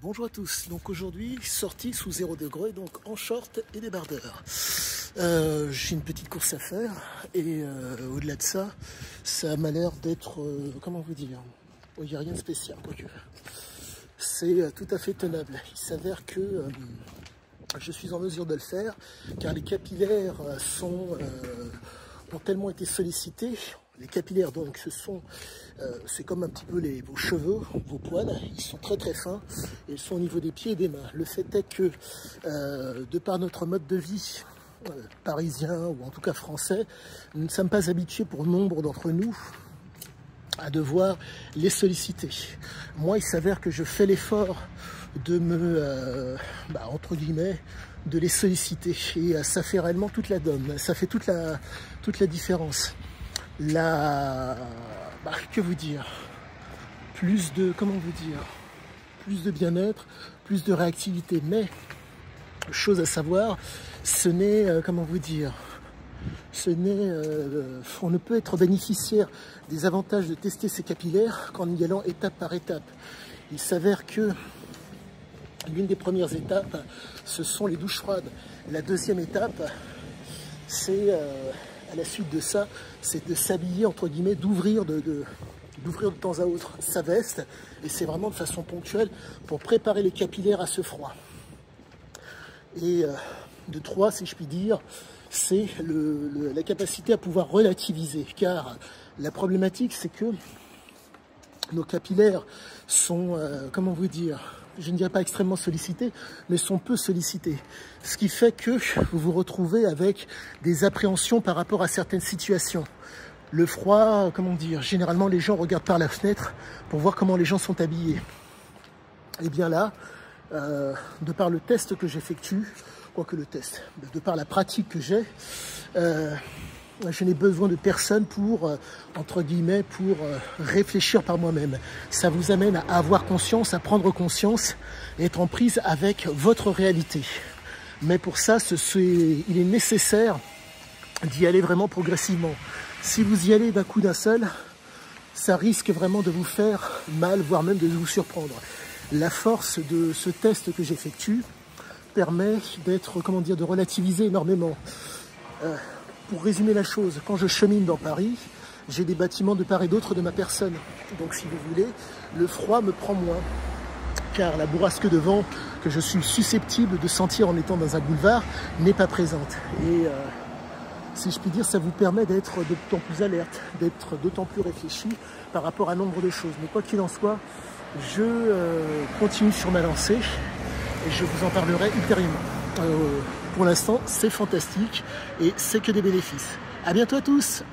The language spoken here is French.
Bonjour à tous, donc aujourd'hui sortie sous 0 degré, donc en short et débardeur. J'ai une petite course à faire et au-delà de ça, ça m'a l'air d'être, comment vous dire, il n'y a rien de spécial, quoique. C'est tout à fait tenable. Il s'avère que je suis en mesure de le faire car les capillaires ont tellement été sollicités. Les capillaires, donc, c'est comme un petit peu vos cheveux, vos poils, ils sont très très fins et ils sont au niveau des pieds et des mains. Le fait est que, de par notre mode de vie parisien ou en tout cas français, nous ne sommes pas habitués pour nombre d'entre nous à devoir les solliciter. Moi, il s'avère que je fais l'effort de entre guillemets, de les solliciter et ça fait réellement toute la donne, ça fait toute la différence. Que vous dire, plus de bien-être, plus de réactivité, mais chose à savoir, on ne peut être bénéficiaire des avantages de tester ses capillaires qu'en y allant étape par étape. Il s'avère que l'une des premières étapes, ce sont les douches froides. La deuxième étape, c'est à la suite de ça, c'est de s'habiller, entre guillemets, d'ouvrir de temps à autre sa veste, et c'est vraiment de façon ponctuelle pour préparer les capillaires à ce froid. Et de 3, si je puis dire, c'est la capacité à pouvoir relativiser, car la problématique, c'est que nos capillaires sont, je ne dirais pas extrêmement sollicités, mais sont peu sollicités. Ce qui fait que vous vous retrouvez avec des appréhensions par rapport à certaines situations. Le froid, généralement les gens regardent par la fenêtre pour voir comment les gens sont habillés. Et bien là, de par le test que j'effectue, de par la pratique que j'ai, je n'ai besoin de personne pour, réfléchir par moi-même. Ça vous amène à avoir conscience, à prendre conscience et être en prise avec votre réalité. Mais pour ça, il est nécessaire d'y aller vraiment progressivement. Si vous y allez d'un coup d'un seul, ça risque vraiment de vous faire mal, voire même de vous surprendre. La force de ce test que j'effectue permet de relativiser énormément. Pour résumer la chose, quand je chemine dans Paris, j'ai des bâtiments de part et d'autre de ma personne. Donc si vous voulez, le froid me prend moins, car la bourrasque de vent que je suis susceptible de sentir en étant dans un boulevard n'est pas présente. Et si je puis dire, ça vous permet d'être d'autant plus alerte, d'être d'autant plus réfléchi par rapport à nombre de choses. Mais quoi qu'il en soit, je continue sur ma lancée et je vous en parlerai ultérieurement. Pour l'instant, c'est fantastique et c'est que des bénéfices. À bientôt à tous!